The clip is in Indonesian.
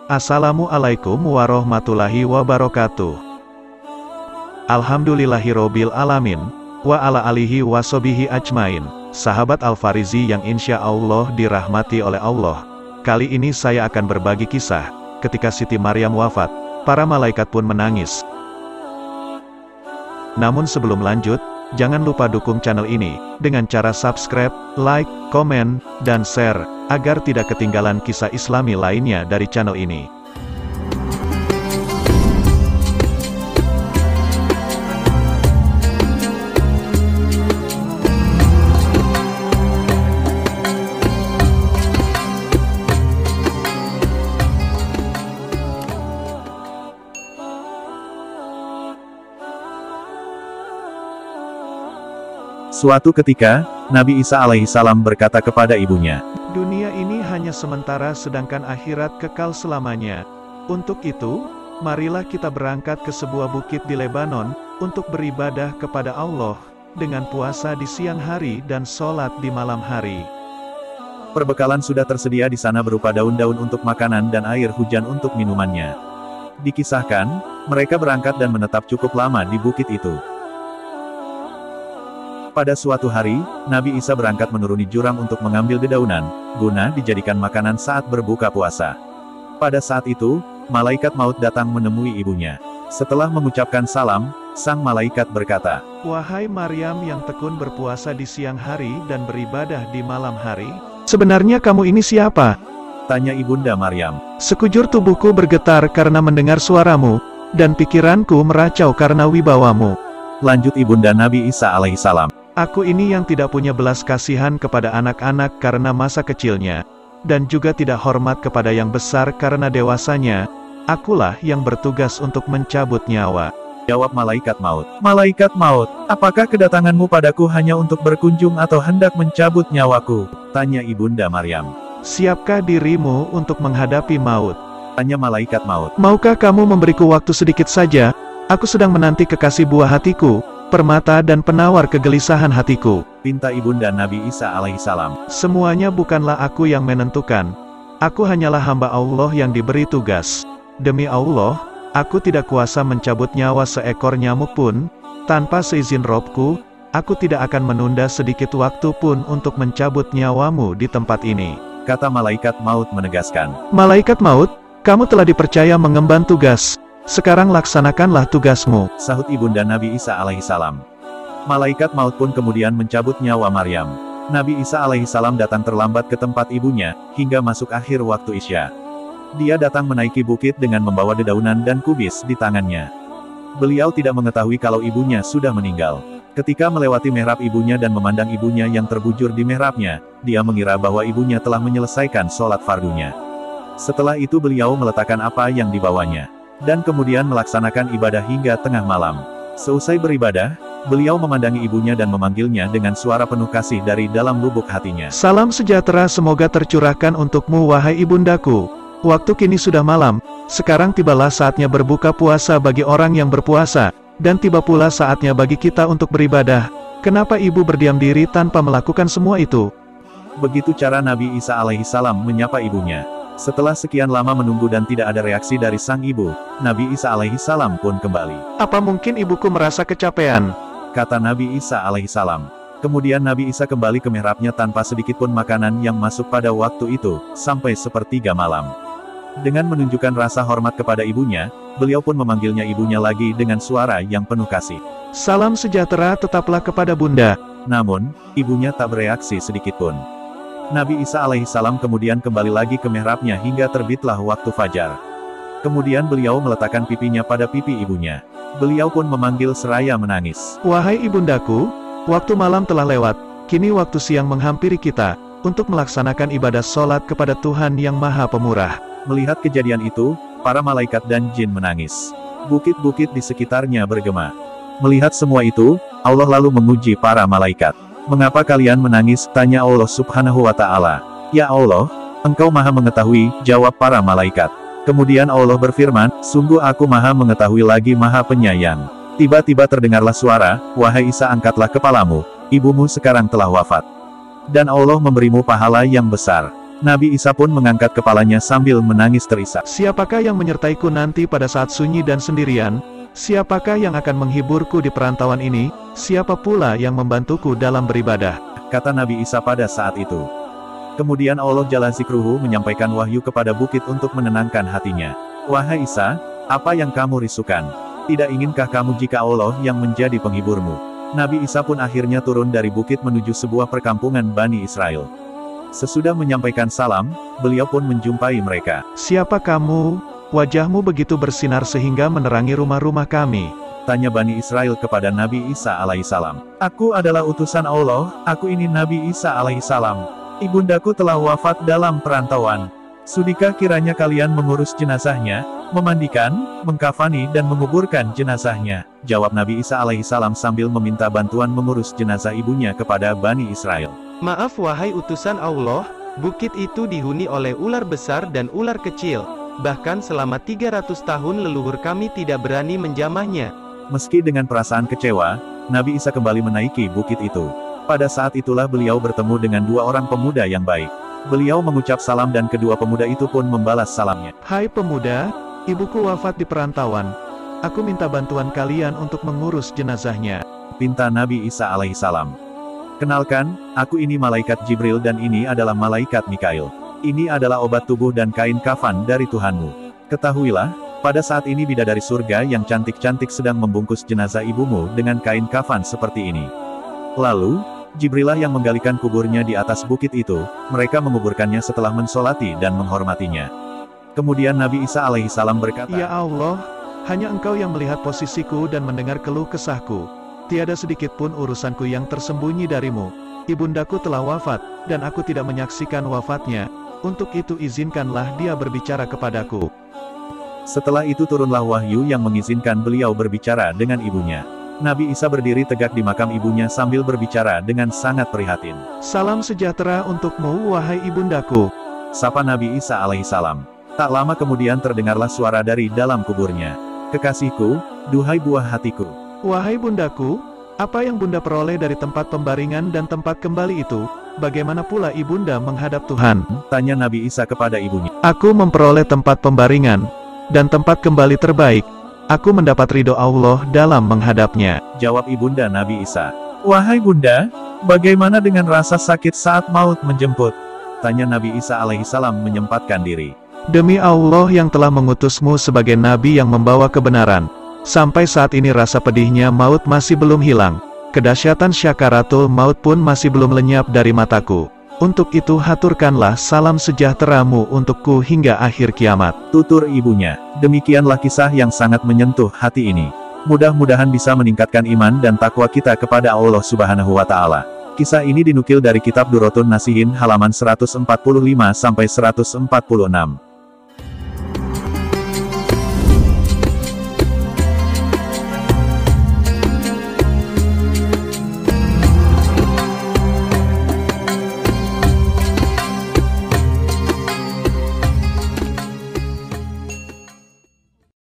Assalamualaikum warahmatullahi wabarakatuh. Alhamdulillahirobbil alamin, wa ala alihi wasobihi ajmain. Sahabat Al-Farizi yang insya Allah dirahmati oleh Allah. Kali ini saya akan berbagi kisah, ketika Siti Maryam wafat, para malaikat pun menangis. Namun sebelum lanjut, jangan lupa dukung channel ini, dengan cara subscribe, like, komen, dan share, agar tidak ketinggalan kisah islami lainnya dari channel ini. Suatu ketika, Nabi Isa alaihissalam berkata kepada ibunya, Dunia ini hanya sementara sedangkan akhirat kekal selamanya. Untuk itu, marilah kita berangkat ke sebuah bukit di Lebanon, untuk beribadah kepada Allah, dengan puasa di siang hari dan sholat di malam hari. Perbekalan sudah tersedia di sana berupa daun-daun untuk makanan dan air hujan untuk minumannya. Dikisahkan, mereka berangkat dan menetap cukup lama di bukit itu. Pada suatu hari, Nabi Isa berangkat menuruni jurang untuk mengambil dedaunan, guna dijadikan makanan saat berbuka puasa. Pada saat itu, malaikat maut datang menemui ibunya. Setelah mengucapkan salam, sang malaikat berkata, Wahai Maryam yang tekun berpuasa di siang hari dan beribadah di malam hari, sebenarnya kamu ini siapa? Tanya ibunda Maryam. Sekujur tubuhku bergetar karena mendengar suaramu, dan pikiranku meracau karena wibawamu. Lanjut ibunda Nabi Isa alaihissalam. Aku ini yang tidak punya belas kasihan kepada anak-anak karena masa kecilnya, dan juga tidak hormat kepada yang besar karena dewasanya. Akulah yang bertugas untuk mencabut nyawa. Jawab malaikat maut. Malaikat maut, apakah kedatanganmu padaku hanya untuk berkunjung atau hendak mencabut nyawaku? Tanya ibunda Maryam. Siapkah dirimu untuk menghadapi maut? Tanya malaikat maut. Maukah kamu memberiku waktu sedikit saja? Aku sedang menanti kekasih buah hatiku, permata dan penawar kegelisahan hatiku. Pinta ibunda Nabi Isa alaihissalam. Semuanya bukanlah aku yang menentukan. Aku hanyalah hamba Allah yang diberi tugas. Demi Allah, aku tidak kuasa mencabut nyawa seekor nyamuk pun. Tanpa seizin Robku, aku tidak akan menunda sedikit waktu pun untuk mencabut nyawamu di tempat ini. Kata malaikat maut menegaskan. Malaikat maut, kamu telah dipercaya mengemban tugas. Sekarang laksanakanlah tugasmu. Sahut ibunda Nabi Isa alaihissalam. Malaikat maut pun kemudian mencabut nyawa Maryam. Nabi Isa alaihissalam datang terlambat ke tempat ibunya, hingga masuk akhir waktu Isya. Dia datang menaiki bukit dengan membawa dedaunan dan kubis di tangannya. Beliau tidak mengetahui kalau ibunya sudah meninggal. Ketika melewati mihrab ibunya dan memandang ibunya yang terbujur di mihrabnya, dia mengira bahwa ibunya telah menyelesaikan sholat fardunya. Setelah itu beliau meletakkan apa yang dibawanya, dan kemudian melaksanakan ibadah hingga tengah malam. Seusai beribadah, beliau memandangi ibunya dan memanggilnya dengan suara penuh kasih dari dalam lubuk hatinya. Salam sejahtera semoga tercurahkan untukmu wahai ibundaku. Waktu kini sudah malam, sekarang tibalah saatnya berbuka puasa bagi orang yang berpuasa, dan tiba pula saatnya bagi kita untuk beribadah. Kenapa ibu berdiam diri tanpa melakukan semua itu? Begitu cara Nabi Isa alaihissalam menyapa ibunya. Setelah sekian lama menunggu dan tidak ada reaksi dari sang ibu, Nabi Isa alaihissalam pun kembali. Apa mungkin ibuku merasa kecapean? Kata Nabi Isa alaihissalam. Kemudian Nabi Isa kembali ke mihrabnya tanpa sedikit pun makanan yang masuk pada waktu itu, sampai sepertiga malam. Dengan menunjukkan rasa hormat kepada ibunya, beliau pun memanggilnya ibunya lagi dengan suara yang penuh kasih. Salam sejahtera tetaplah kepada bunda. Namun, ibunya tak bereaksi sedikit pun. Nabi Isa alaihissalam kemudian kembali lagi ke mihrabnya hingga terbitlah waktu fajar. Kemudian beliau meletakkan pipinya pada pipi ibunya. Beliau pun memanggil seraya menangis. Wahai ibundaku, waktu malam telah lewat, kini waktu siang menghampiri kita, untuk melaksanakan ibadah sholat kepada Tuhan yang Maha Pemurah. Melihat kejadian itu, para malaikat dan jin menangis. Bukit-bukit di sekitarnya bergema. Melihat semua itu, Allah lalu menguji para malaikat. Mengapa kalian menangis? Tanya Allah subhanahu wa ta'ala. Ya Allah, Engkau maha mengetahui, jawab para malaikat. Kemudian Allah berfirman, sungguh aku maha mengetahui lagi maha penyayang. Tiba-tiba terdengarlah suara, wahai Isa angkatlah kepalamu, ibumu sekarang telah wafat. Dan Allah memberimu pahala yang besar. Nabi Isa pun mengangkat kepalanya sambil menangis terisak. Siapakah yang menyertaiku nanti pada saat sunyi dan sendirian? Siapakah yang akan menghiburku di perantauan ini? Siapa pula yang membantuku dalam beribadah? Kata Nabi Isa pada saat itu. Kemudian Allah Jalla Zikruhu menyampaikan wahyu kepada bukit untuk menenangkan hatinya. Wahai Isa, apa yang kamu risukan? Tidak inginkah kamu jika Allah yang menjadi penghiburmu? Nabi Isa pun akhirnya turun dari bukit menuju sebuah perkampungan Bani Israel. Sesudah menyampaikan salam, beliau pun menjumpai mereka. Siapa kamu? Wajahmu begitu bersinar sehingga menerangi rumah-rumah kami. Tanya Bani Israel kepada Nabi Isa alaihissalam. Aku adalah utusan Allah, aku ini Nabi Isa alaihissalam. Ibundaku telah wafat dalam perantauan. Sudikah kiranya kalian mengurus jenazahnya, memandikan, mengkafani dan menguburkan jenazahnya? Jawab Nabi Isa alaihissalam sambil meminta bantuan mengurus jenazah ibunya kepada Bani Israel. Maaf wahai utusan Allah, bukit itu dihuni oleh ular besar dan ular kecil. Bahkan selama 300 tahun leluhur kami tidak berani menjamahnya. Meski dengan perasaan kecewa, Nabi Isa kembali menaiki bukit itu. Pada saat itulah beliau bertemu dengan dua orang pemuda yang baik. Beliau mengucap salam dan kedua pemuda itu pun membalas salamnya. Hai pemuda, ibuku wafat di perantauan. Aku minta bantuan kalian untuk mengurus jenazahnya. Pinta Nabi Isa alaihissalam. Kenalkan, aku ini malaikat Jibril dan ini adalah malaikat Mikail. Ini adalah obat tubuh dan kain kafan dari Tuhanmu. Ketahuilah, pada saat ini bidadari surga yang cantik-cantik sedang membungkus jenazah ibumu dengan kain kafan seperti ini. Lalu, Jibrilah yang menggalikan kuburnya di atas bukit itu, mereka menguburkannya setelah mensolati dan menghormatinya. Kemudian Nabi Isa alaihissalam berkata, Ya Allah, hanya Engkau yang melihat posisiku dan mendengar keluh kesahku. Tiada sedikit pun urusanku yang tersembunyi darimu. Ibundaku telah wafat, dan aku tidak menyaksikan wafatnya. Untuk itu izinkanlah dia berbicara kepadaku. Setelah itu turunlah wahyu yang mengizinkan beliau berbicara dengan ibunya. Nabi Isa berdiri tegak di makam ibunya sambil berbicara dengan sangat prihatin. Salam sejahtera untukmu wahai ibundaku. Sapa Nabi Isa alaihissalam. Tak lama kemudian terdengarlah suara dari dalam kuburnya. Kekasihku, duhai buah hatiku. Wahai bundaku, apa yang bunda peroleh dari tempat pembaringan dan tempat kembali itu? Bagaimana pula ibunda menghadap Tuhan? Tanya Nabi Isa kepada ibunya. Aku memperoleh tempat pembaringan dan tempat kembali terbaik. Aku mendapat ridho Allah dalam menghadapnya. Jawab ibunda Nabi Isa. Wahai bunda, bagaimana dengan rasa sakit saat maut menjemput? Tanya Nabi Isa alaihissalam menyempatkan diri. Demi Allah yang telah mengutusmu sebagai nabi yang membawa kebenaran, sampai saat ini rasa pedihnya maut masih belum hilang. Kedahsyatan syakaratul maut pun masih belum lenyap dari mataku. Untuk itu haturkanlah salam sejahteramu untukku hingga akhir kiamat. Tutur ibunya. Demikianlah kisah yang sangat menyentuh hati ini. Mudah-mudahan bisa meningkatkan iman dan takwa kita kepada Allah Subhanahu wa Ta'ala. Kisah ini dinukil dari kitab Durratun Nasihin halaman 145-146.